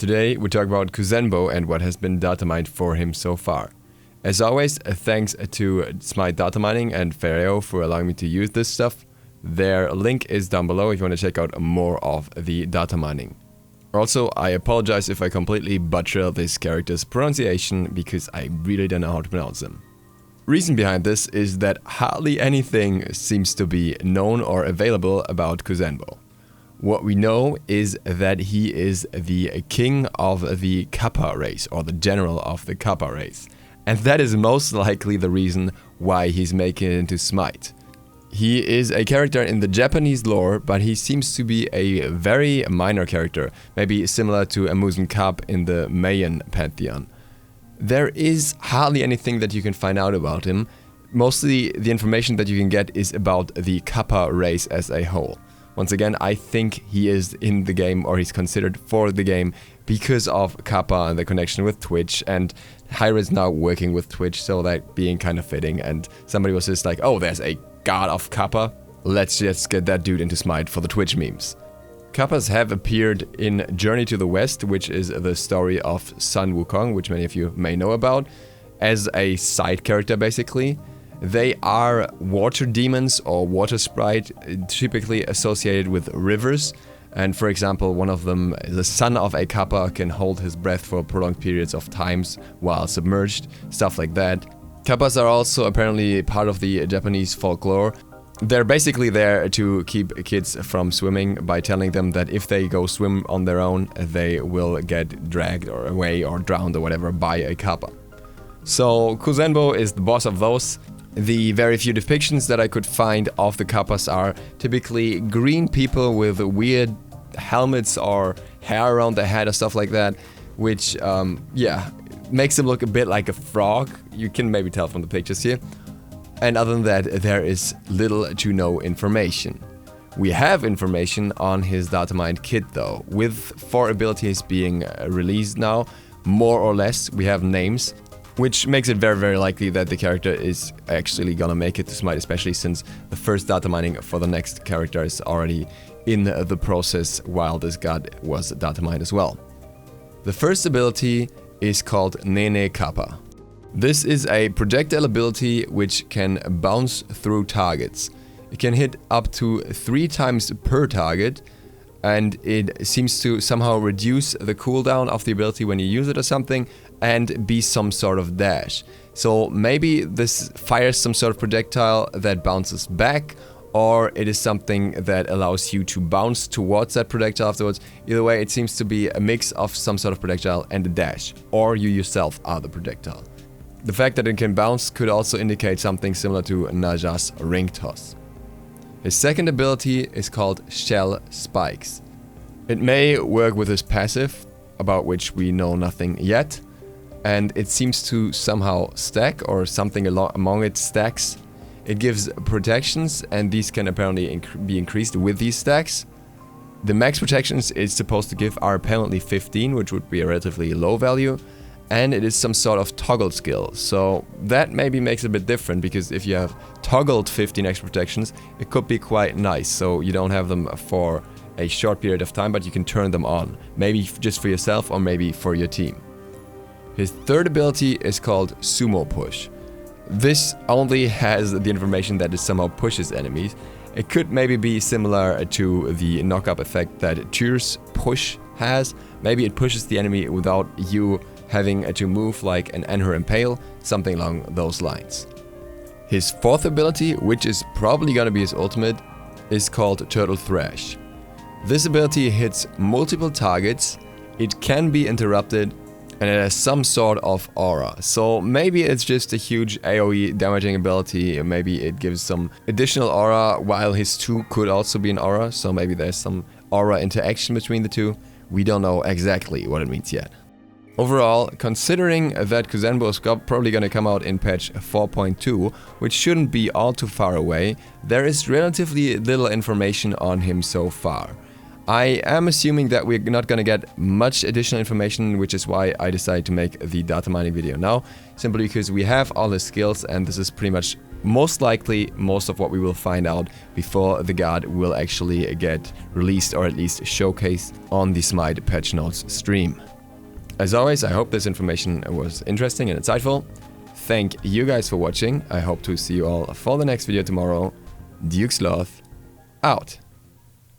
Today we talk about Kuzenbo and what has been data mined for him so far. As always, thanks to Smite Data Mining and Ferreo for allowing me to use this stuff. Their link is down below if you want to check out more of the data mining. Also, I apologize if I completely butcher this character's pronunciation because I really don't know how to pronounce them. Reason behind this is that hardly anything seems to be known or available about Kuzenbo. What we know is that he is the king of the Kappa race, or the general of the Kappa race. And that is most likely the reason why he's making it into Smite. He is a character in the Japanese lore, but he seems to be a very minor character, maybe similar to Amusen Cup in the Mayan pantheon. There is hardly anything that you can find out about him. Mostly the information that you can get is about the Kappa race as a whole. Once again, I think he is in the game, or he's considered for the game, because of Kappa and the connection with Twitch, and Hyra is now working with Twitch, so that being kind of fitting, and somebody was just like, oh, there's a god of Kappa, let's just get that dude into Smite for the Twitch memes. Kappas have appeared in Journey to the West, which is the story of Sun Wukong, which many of you may know about, as a side character basically. They are water demons or water sprite, typically associated with rivers. And for example, one of them, the son of a Kappa, can hold his breath for prolonged periods of times while submerged, stuff like that. Kappas are also apparently part of the Japanese folklore. They're basically there to keep kids from swimming by telling them that if they go swim on their own, they will get dragged or away or drowned or whatever by a Kappa. So Kuzenbo is the boss of those. The very few depictions that I could find of the Kappas are typically green people with weird helmets or hair around their head or stuff like that, which, makes them look a bit like a frog. You can maybe tell from the pictures here. And other than that, there is little to no information. We have information on his data mined kit though, with 4 abilities being released now, more or less. We have names, which makes it very, very likely that the character is actually gonna make it to Smite, especially since the first data mining for the next character is already in the process while this god was data mined as well. The first ability is called Nene Kappa. This is a projectile ability which can bounce through targets. It can hit up to 3 times per target, and it seems to somehow reduce the cooldown of the ability when you use it or something, and be some sort of dash. So maybe this fires some sort of projectile that bounces back, or it is something that allows you to bounce towards that projectile afterwards. Either way, it seems to be a mix of some sort of projectile and a dash, or you yourself are the projectile. The fact that it can bounce could also indicate something similar to Naja's ring toss. His second ability is called Shell Spikes. It may work with his passive, about which we know nothing yet, and it seems to somehow stack, or something among its stacks. It gives protections, and these can apparently be increased with these stacks. The max protections it's supposed to give are apparently 15, which would be a relatively low value, and it is some sort of toggle skill. So that maybe makes it a bit different, because if you have toggled 15 extra protections, it could be quite nice. So you don't have them for a short period of time, but you can turn them on, maybe just for yourself or maybe for your team. His third ability is called Sumo Push. This only has the information that it somehow pushes enemies. It could maybe be similar to the knock-up effect that Tyr's Push has. Maybe it pushes the enemy without you having to move like an Anhur Impale, something along those lines. His fourth ability, which is probably gonna be his ultimate, is called Turtle Thrash. This ability hits multiple targets, it can be interrupted, and it has some sort of aura. So maybe it's just a huge AoE damaging ability, maybe it gives some additional aura, while his 2 could also be an aura, so maybe there's some aura interaction between the 2. We don't know exactly what it means yet. Overall, considering that Kuzenbo is probably gonna come out in patch 4.2, which shouldn't be all too far away, there is relatively little information on him so far. I am assuming that we're not gonna get much additional information, which is why I decided to make the data mining video now, simply because we have all his skills, and this is pretty much most likely most of what we will find out before the god will actually get released, or at least showcased on the Smite patch notes stream. As always, I hope this information was interesting and insightful. Thank you guys for watching. I hope to see you all for the next video tomorrow. Duke Sloth, out.